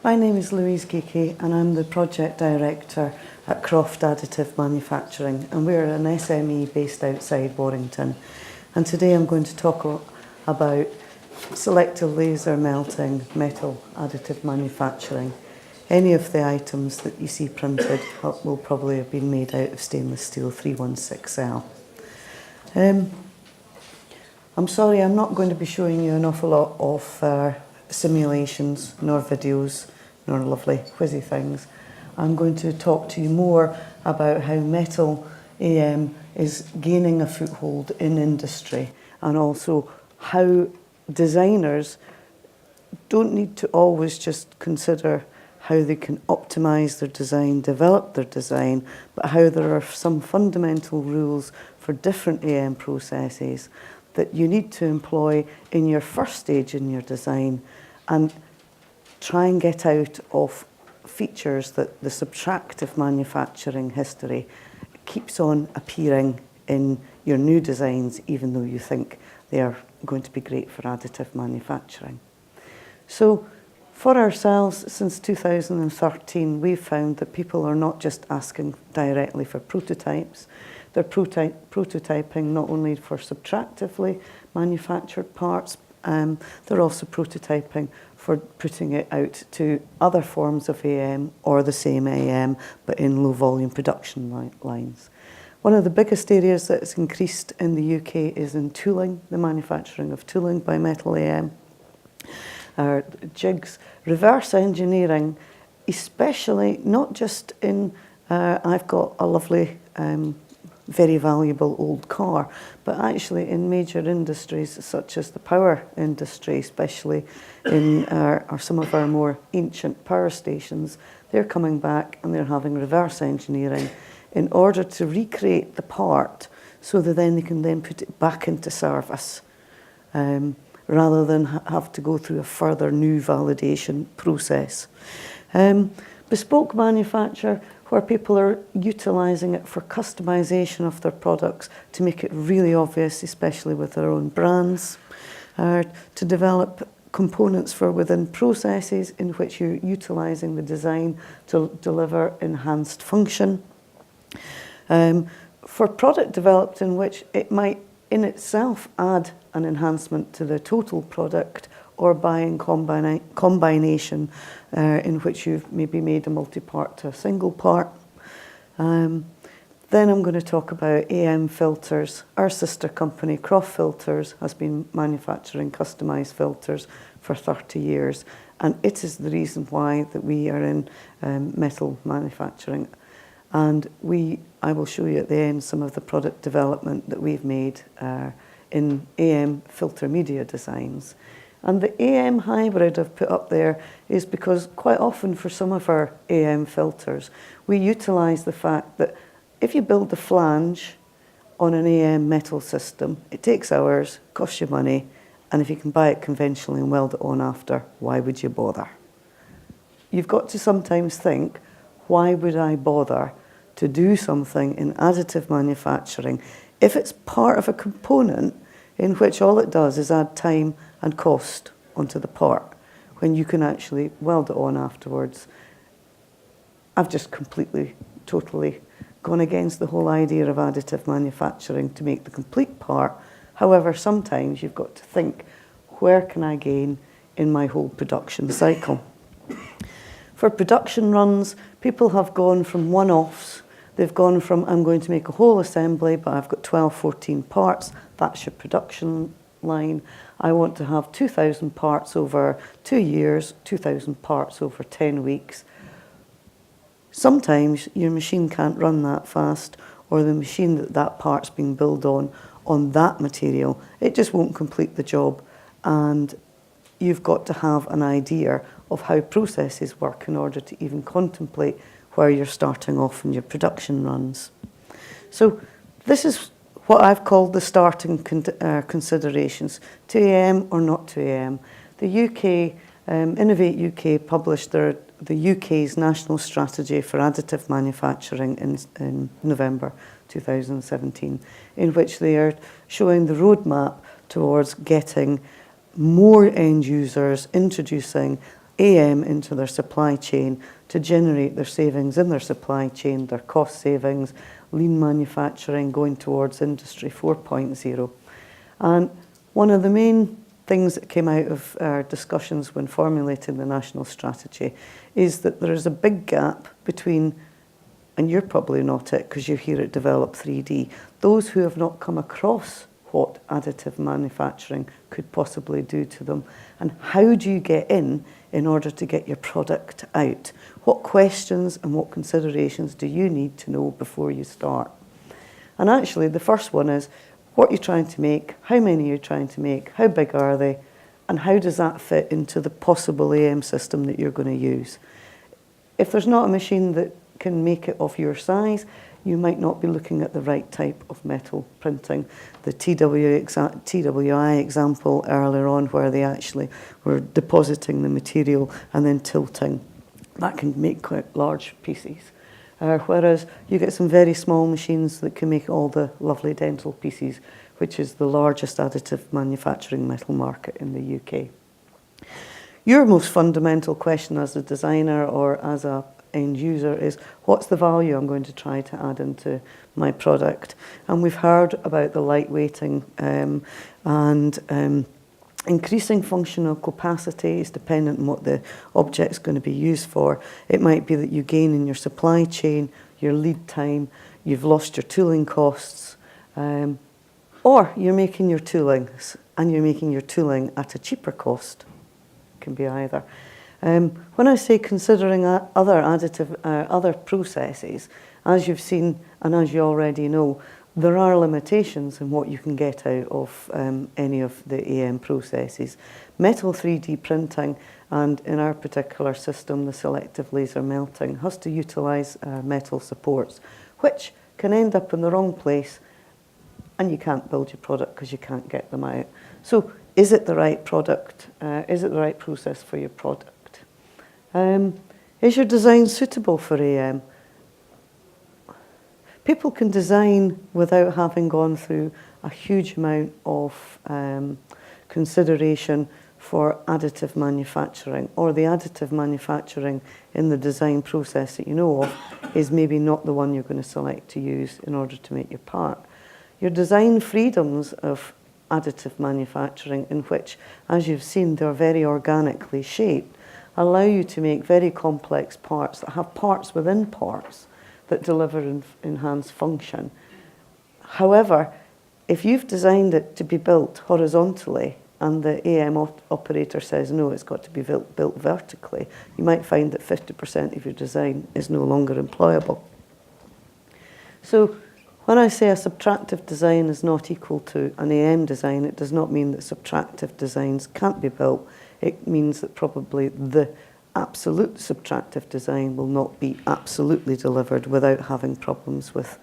My name is Louise Geekie and I'm the Project Director at Croft Additive Manufacturing, and we're an SME based outside Warrington. And today I'm going to talk about selective laser melting metal additive manufacturing. Any of the items that you see printed will probably have been made out of stainless steel 316L. I'm sorry, I'm not going to be showing you an awful lot of simulations, nor videos, nor lovely whizzy things. I'm going to talk to you more about how metal AM is gaining a foothold in industry, and also how designers don't need to always just consider how they can optimize their design, develop their design, but how there are some fundamental rules for different AM processes that you need to employ in your first stage in your design, and try and get out of features that the subtractive manufacturing history keeps on appearing in your new designs, even though you think they are going to be great for additive manufacturing. So for ourselves, since 2013, we've found that people are not just asking directly for prototypes. They're prototyping not only for subtractively manufactured parts, they're also prototyping for putting it out to other forms of AM or the same AM, but in low volume production lines. One of the biggest areas that's increased in the UK is in tooling, the manufacturing of tooling by metal AM. Jigs, reverse engineering, especially not just in, I've got a lovely, very valuable old car, but actually in major industries such as the power industry, especially in some of our more ancient power stations. They're coming back and they're having reverse engineering in order to recreate the part so that then they can then put it back into service, rather than have to go through a further new validation process. Bespoke manufacture, where people are utilising it for customisation of their products to make it really obvious, especially with their own brands, to develop components for within processes in which you're utilising the design to deliver enhanced function. For product developed in which it might in itself add an enhancement to the total product, or by in combination in which you've maybe made a multi-part to a single part. Then I'm going to talk about AM filters. Our sister company, Croft Filters, has been manufacturing customised filters for 30 years, and it is the reason why that we are in metal manufacturing. And I will show you at the end some of the product development that we've made in AM filter media designs. And the AM hybrid I've put up there is because quite often for some of our AM filters, we utilise the fact that if you build the flange on an AM metal system, it takes hours, costs you money, and if you can buy it conventionally and weld it on after, why would you bother? You've got to sometimes think, why would I bother to do something in additive manufacturing if it's part of a component in which all it does is add time and cost onto the part, when you can actually weld it on afterwards? I've just completely, totally gone against the whole idea of additive manufacturing to make the complete part. However, sometimes you've got to think, where can I gain in my whole production cycle? For production runs, people have gone from one-offs. They've gone from, I'm going to make a whole assembly, but I've got 12, 14 parts. That's your production line. I want to have 2,000 parts over 2 years, 2,000 parts over 10 weeks. Sometimes your machine can't run that fast, or the machine that part's being built on that material, it just won't complete the job. And you've got to have an idea of how processes work in order to even contemplate where you're starting off in your production runs. So this is what I've called the starting considerations, 2AM or not 2AM. The UK, Innovate UK published the UK's National Strategy for Additive Manufacturing in November 2017, in which they are showing the roadmap towards getting more end users, introducing AM into their supply chain to generate their savings in their supply chain, their cost savings, lean manufacturing, going towards Industry 4.0. And one of the main things that came out of our discussions when formulating the national strategy is that there is a big gap between, and you're probably not it because you're here at DEVELOP3D, those who have not come across what additive manufacturing could possibly do to them, and how do you get in order to get your product out? What questions and what considerations do you need to know before you start? And actually the first one is what you're trying to make, how many you're trying to make, how big are they, and how does that fit into the possible AM system that you're going to use. If there's not a machine that can make it of your size, you might not be looking at the right type of metal printing. The TWI example earlier on, where they actually were depositing the material and then tilting, that can make quite large pieces. Whereas you get some very small machines that can make all the lovely dental pieces, which is the largest additive manufacturing metal market in the UK. Your most fundamental question as a designer or as a end user is, what's the value I'm going to try to add into my product? And we've heard about the lightweighting and increasing functional capacity is dependent on what the object's going to be used for. It might be that you gain in your supply chain, your lead time, you've lost your tooling costs, or you're making your tooling and you're making your tooling at a cheaper cost. It can be either. When I say considering other processes, as you've seen and as you already know, there are limitations in what you can get out of any of the AM processes. Metal 3D printing, and in our particular system, the selective laser melting, has to utilise metal supports, which can end up in the wrong place and you can't build your product because you can't get them out. So is it the right product? Is it the right process for your product? Is your design suitable for AM? People can design without having gone through a huge amount of consideration for additive manufacturing, or the additive manufacturing in the design process that you know of is maybe not the one you're going to select to use in order to make your part. Your design freedoms of additive manufacturing, in which, as you've seen, they're very organically shaped, allow you to make very complex parts that have parts within parts that deliver enhanced function. However, if you've designed it to be built horizontally and the AM operator says no, it's got to be built vertically, you might find that 50% of your design is no longer employable. So when I say a subtractive design is not equal to an AM design, it does not mean that subtractive designs can't be built. It means that probably the absolute subtractive design will not be absolutely delivered without having problems with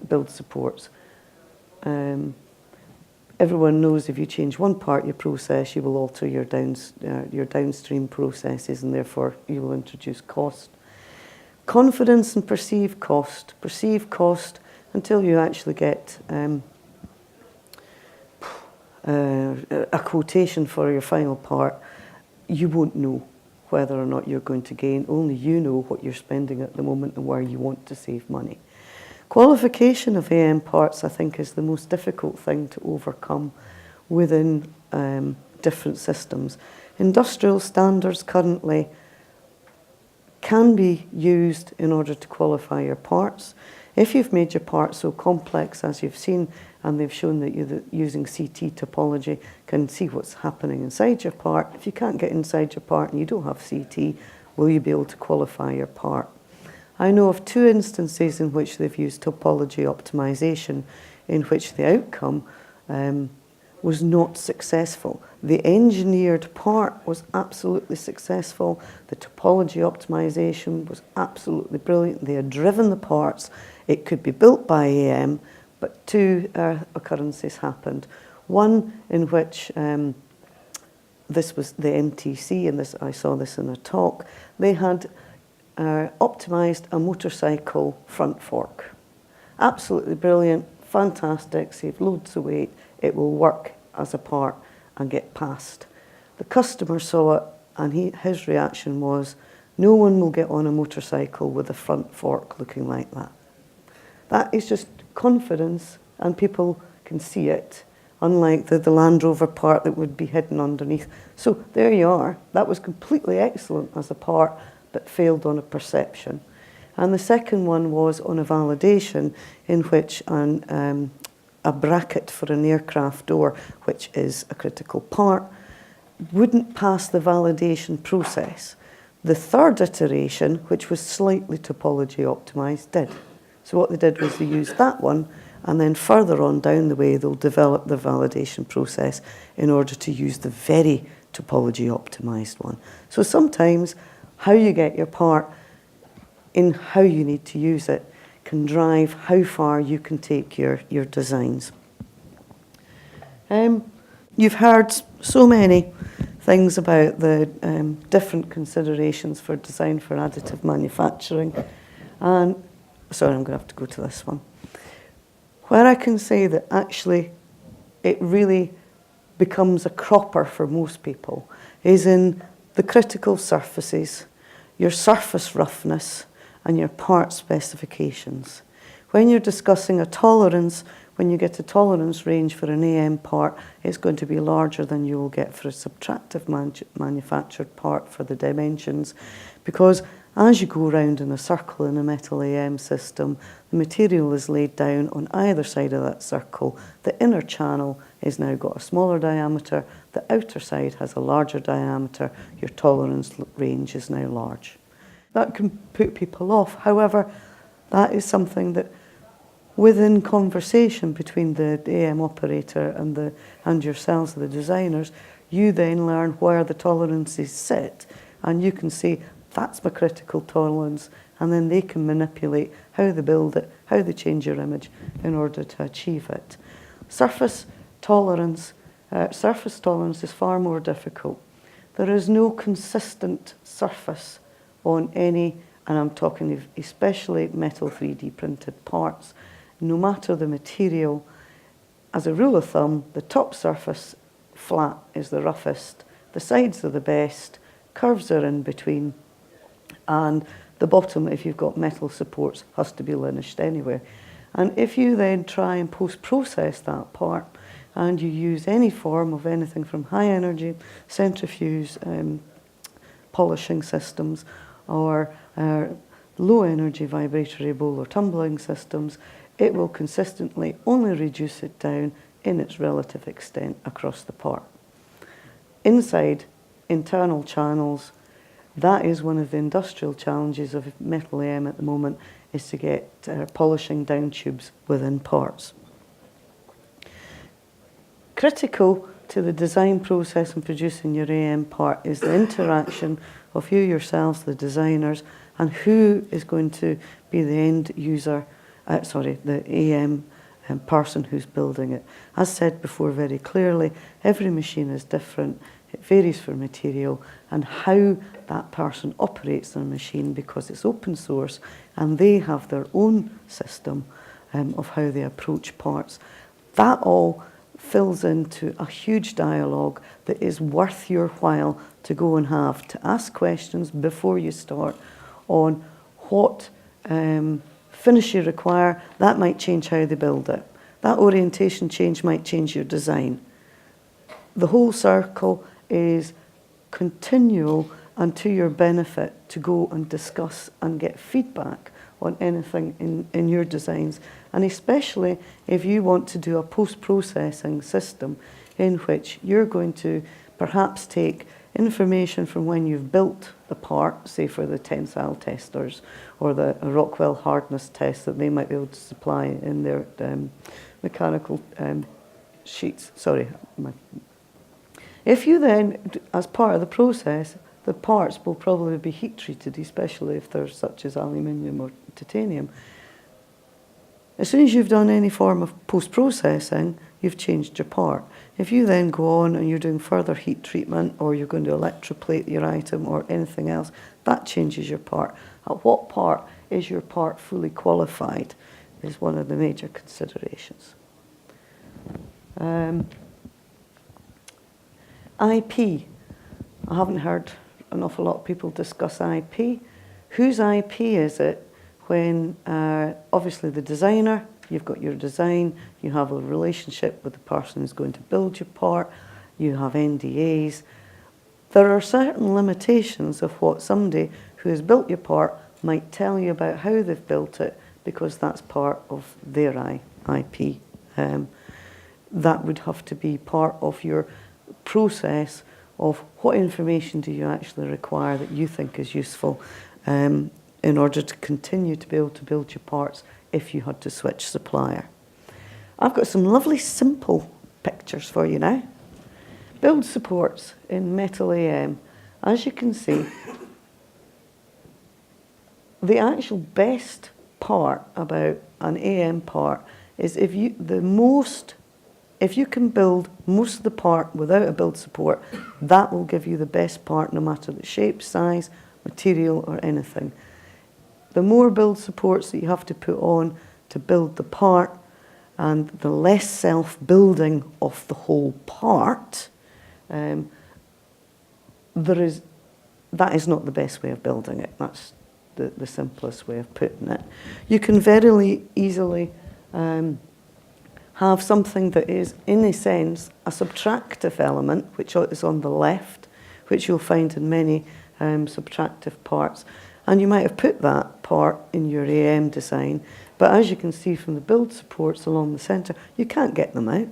build supports. Everyone knows if you change one part of your process, you will alter your downstream processes, and therefore you will introduce cost. Confidence and perceived cost. Perceived cost until you actually get a quotation for your final part, you won't know whether or not you're going to gain. Only you know what you're spending at the moment and where you want to save money. Qualification of AM parts, I think, is the most difficult thing to overcome within different systems. Industrial standards currently can be used in order to qualify your parts. If you've made your part so complex as you've seen, and they've shown that you using CT topology can see what's happening inside your part, if you can't get inside your part and you don't have CT, will you be able to qualify your part? I know of 2 instances in which they've used topology optimization in which the outcome was not successful. The engineered part was absolutely successful. The topology optimization was absolutely brilliant. They had driven the parts. It could be built by AM, but 2 occurrences happened. One in which this was the MTC, and this I saw this in a talk. They had optimized a motorcycle front fork. Absolutely brilliant, fantastic, saved loads of weight. It will work as a part and get passed. The customer saw it and his reaction was, no one will get on a motorcycle with a front fork looking like that. That is just confidence, and people can see it, unlike the Land Rover part that would be hidden underneath. So there you are. That was completely excellent as a part, but failed on a perception. And the second one was on a validation, in which a bracket for an aircraft door, which is a critical part, wouldn't pass the validation process. The third iteration, which was slightly topology optimized, did. So what they did was they used that one, and then further on down the way, they'll develop the validation process in order to use the very topology optimized one. So sometimes how you get your part in how you need to use it can drive how far you can take your designs. You've heard so many things about the different considerations for design for additive manufacturing. And sorry, I'm going to have to go to this one. Where I can say that actually it really becomes a cropper for most people is in the critical surfaces, your surface roughness, and your part specifications. When you're discussing a tolerance, when you get a tolerance range for an AM part, it's going to be larger than you will get for a subtractive manufactured part for the dimensions, because as you go around in a circle in a metal AM system, the material is laid down on either side of that circle. The inner channel is now got a smaller diameter, the outer side has a larger diameter, your tolerance range is now large. That can put people off. However, that is something that within conversation between the AM operator and yourselves, the designers, you then learn where the tolerances sit, and you can say, that's my critical tolerance, and then they can manipulate how they build it, how they change your image in order to achieve it. Surface tolerance is far more difficult. There is no consistent surface on any, and I'm talking especially metal 3D printed parts, no matter the material. As a rule of thumb, the top surface flat is the roughest, the sides are the best, curves are in between, and the bottom, if you've got metal supports, has to be linished anyway. And if you then try and post-process that part, and you use any form of anything from high energy, centrifuge, polishing systems, or low energy vibratory bowl or tumbling systems, it will consistently only reduce it down in its relative extent across the part. Inside, internal channels, that is one of the industrial challenges of metal AM at the moment, is to get polishing down tubes within parts. Critical to the design process and producing your AM part is the interaction of you yourselves, the designers, and who is going to be the end user, the AM person who's building it. As said before very clearly, every machine is different. It varies for material and how that person operates their machine, because it's open source and they have their own system of how they approach parts. That all fills into a huge dialogue that is worth your while to go and have, to ask questions before you start on what finish you require. That might change how they build it. That orientation change might change your design. The whole circle is continual and to your benefit to go and discuss and get feedback on anything in your designs, and especially if you want to do a post-processing system in which you're going to perhaps take information from when you've built the part, say for the tensile testers or the Rockwell hardness test that they might be able to supply in their mechanical sheets. If you then, as part of the process, the parts will probably be heat treated, especially if they're such as aluminium or titanium. As soon as you've done any form of post-processing, you've changed your part. If you then go on and you're doing further heat treatment, or you're going to electroplate your item or anything else, that changes your part. At what part is your part fully qualified is one of the major considerations. IP. I haven't heard an awful lot of people discuss IP. Whose IP is it when obviously the designer, you've got your design, you have a relationship with the person who's going to build your part, you have NDAs. There are certain limitations of what somebody who has built your part might tell you about how they've built it, because that's part of their IP. That would have to be part of your process of what information do you actually require that you think is useful in order to continue to be able to build your parts if you had to switch supplier. I've got some lovely simple pictures for you now. Build supports in metal AM. As you can see, the actual best part about an AM part is if you can build most of the part without a build support, that will give you the best part no matter the shape, size, material or anything. The more build supports that you have to put on to build the part, and the less self-building of the whole part, that is not the best way of building it. That's the simplest way of putting it. You can very easily have something that is, in a sense, a subtractive element, which is on the left, which you'll find in many subtractive parts. And you might have put that part in your AM design, but as you can see from the build supports along the centre, you can't get them out.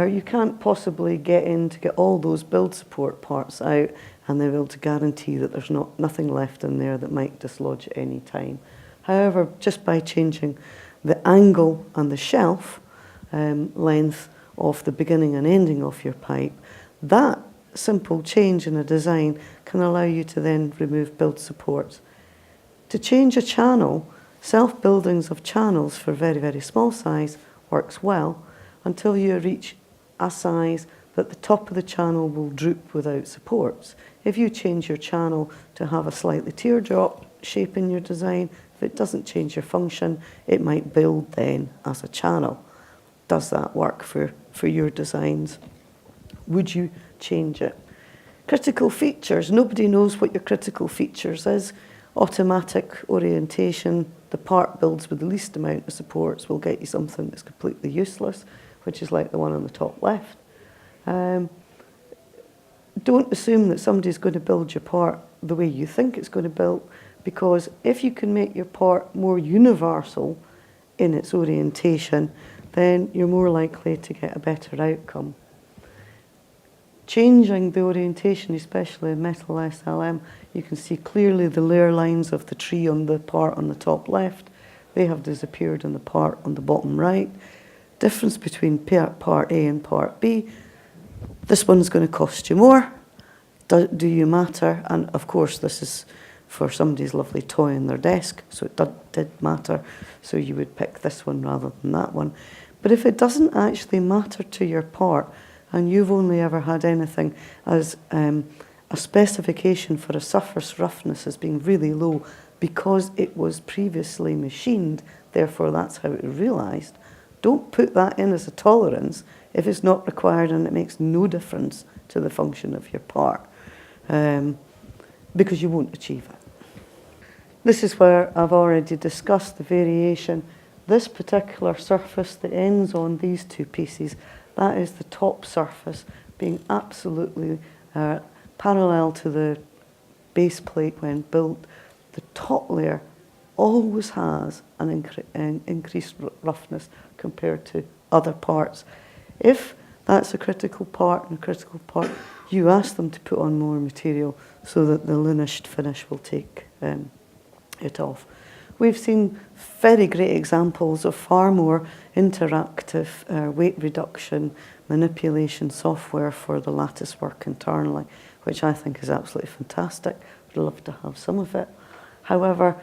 You can't possibly get in to get all those build support parts out and they're able to guarantee that there's nothing left in there that might dislodge at any time. However, just by changing the angle and the shelf length of the beginning and ending of your pipe, that simple change in a design can allow you to then remove build supports. To change a channel, self-buildings of channels for very, very small size works well until you reach a size that the top of the channel will droop without supports. If you change your channel to have a slightly teardrop shape in your design, if it doesn't change your function, it might build then as a channel. Does that work for your designs? Would you change it? Critical features. Nobody knows what your critical features is. Automatic orientation, the part builds with the least amount of supports will get you something that's completely useless, which is like the one on the top left. Don't assume that somebody's going to build your part the way you think it's going to build, because if you can make your part more universal in its orientation, then you're more likely to get a better outcome. Changing the orientation, especially in metal SLM, you can see clearly the layer lines of the tree on the part on the top left. They have disappeared on the part on the bottom right. Difference between part A and part B. This one's going to cost you more. Do you matter? And of course this is for somebody's lovely toy on their desk, so it did matter. So you would pick this one rather than that one. But if it doesn't actually matter to your part, and you've only ever had anything as a specification for a surface roughness as being really low because it was previously machined, therefore that's how it was realised, don't put that in as a tolerance if it's not required and it makes no difference to the function of your part, because you won't achieve it. This is where I've already discussed the variation. This particular surface that ends on these two pieces, that is the top surface being absolutely parallel to the base plate when built. The top layer always has an increased roughness compared to other parts. If that's a critical part, you ask them to put on more material so that the lunished finish will take it off. We've seen very great examples of far more interactive weight reduction manipulation software for the lattice work internally, which I think is absolutely fantastic. I'd love to have some of it. However,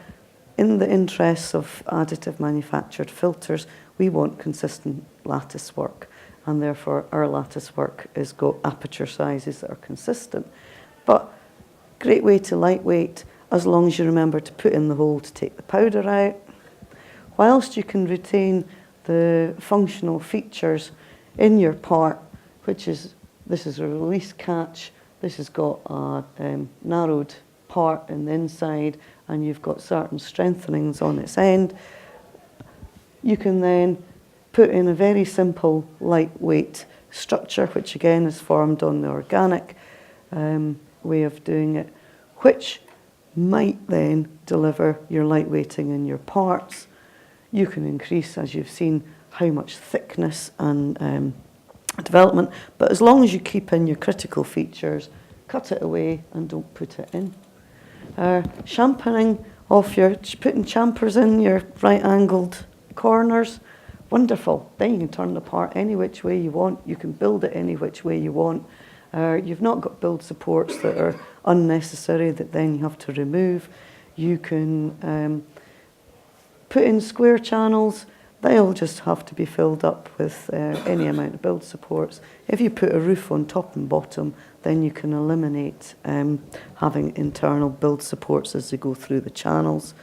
in the interests of additive manufactured filters, we want consistent lattice work, and therefore our lattice work has got aperture sizes that are consistent. But great way to lightweight, as long as you remember to put in the hole to take the powder out. Whilst you can retain the functional features in your part, which is, this is a release catch This has got a narrowed part in the inside, and you've got certain strengthenings on its end. You can then put in a very simple, lightweight structure, which again is formed on the organic way of doing it, which might then deliver your lightweighting in your parts. You can increase, as you've seen, how much thickness and development, but as long as you keep in your critical features, cut it away and don't put it in. Champering off putting champers in your right-angled corners, wonderful. Then you can turn the part any which way you want. You can build it any which way you want. You've not got build supports that are unnecessary that then you have to remove. You can put in square channels. They'll just have to be filled up with any amount of build supports. If you put a roof on top and bottom, then you can eliminate having internal build supports as they go through the channels.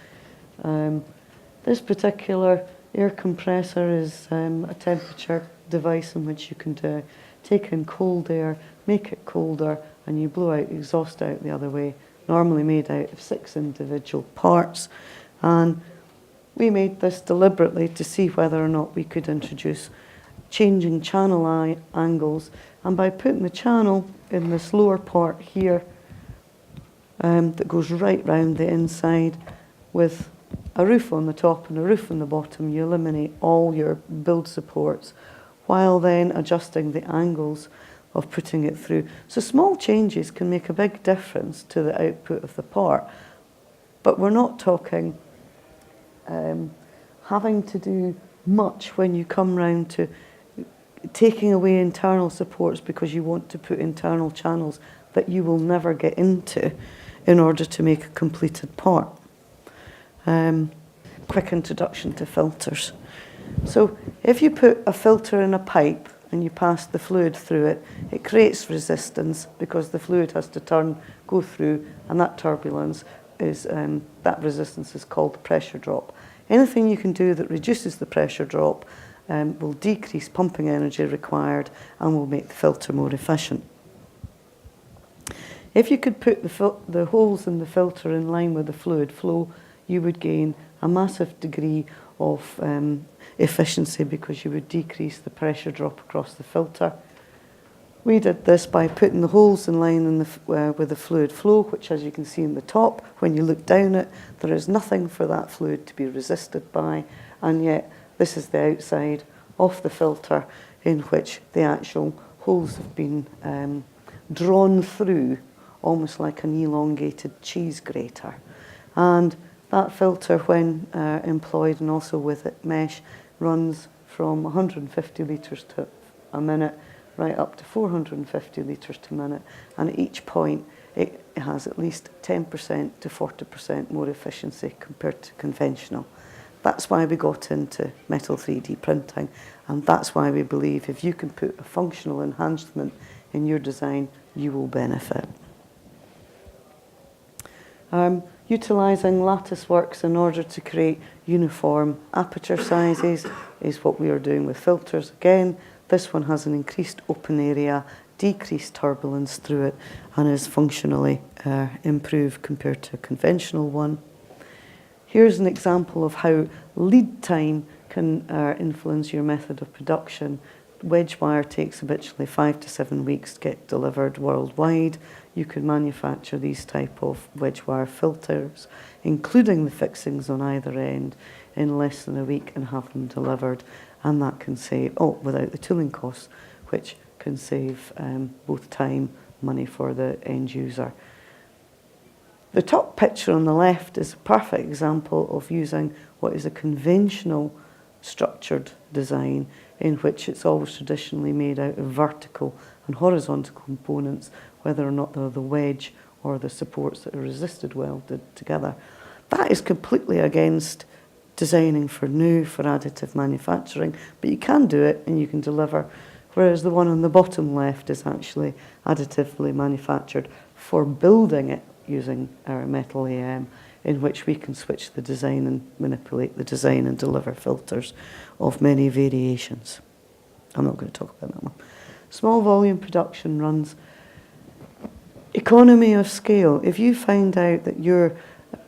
This particular air compressor is a temperature device in which you can take in cold air, make it colder, and you blow out exhaust out the other way, normally made out of 6 individual parts. And we made this deliberately to see whether or not we could introduce changing channel angles. And by putting the channel in this lower part here that goes right round the inside with a roof on the top and a roof on the bottom, you eliminate all your build supports while then adjusting the angles of putting it through. So small changes can make a big difference to the output of the part, but we're not talking having to do much when you come round to taking away internal supports because you want to put internal channels that you will never get into in order to make a completed part. Quick introduction to filters. So if you put a filter in a pipe and you pass the fluid through it, it creates resistance because the fluid has to go through, and that turbulence is, that resistance is called the pressure drop. Anything you can do that reduces the pressure drop will decrease pumping energy required and will make the filter more efficient. If you could put the holes in the filter in line with the fluid flow, you would gain a massive degree of efficiency because you would decrease the pressure drop across the filter. We did this by putting the holes in line with the fluid flow, which, as you can see in the top, when you look down it, there is nothing for that fluid to be resisted by, and yet this is the outside of the filter in which the actual holes have been drawn through, almost like an elongated cheese grater. And that filter, when employed and also with it mesh, runs from 150 litres to a minute right up to 450 litres to a minute, and at each point it has at least 10% to 40% more efficiency compared to conventional. That's why we got into metal 3D printing, and that's why we believe if you can put a functional enhancement in your design, you will benefit. Utilising lattice works in order to create uniform aperture sizes is what we are doing with filters. Again, this one has an increased open area, decreased turbulence through it, and is functionally improved compared to a conventional one. Here's an example of how lead time can influence your method of production. Wedge wire takes habitually 5 to 7 weeks to get delivered worldwide. You can manufacture these type of wedge wire filters, including the fixings on either end, in less than a week and have them delivered. And that can save, without the tooling costs, which can save both time, money for the end user. The top picture on the left is a perfect example of using what is a conventional structured design in which it's always traditionally made out of vertical and horizontal components, whether or not they're the wedge or the supports that are resisted welded together. That is completely against designing for additive manufacturing, but you can do it and you can deliver, whereas the one on the bottom left is actually additively manufactured for building it using our metal AM, in which we can switch the design and manipulate the design and deliver filters of many variations. I'm not going to talk about that one. Small volume production runs Economy of scale. If you find out that your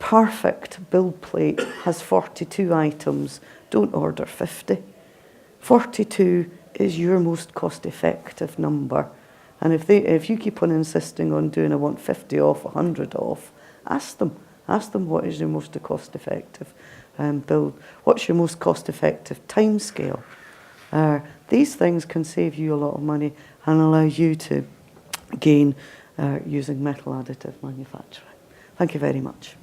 perfect build plate has 42 items, don't order 50. 42 is your most cost-effective number. And if you keep on insisting on doing, I want 50 off, 100 off, ask them what is your most cost-effective build. What's your most cost-effective time scale? These things can save you a lot of money and allow you to gain using metal additive manufacturing. Thank you very much.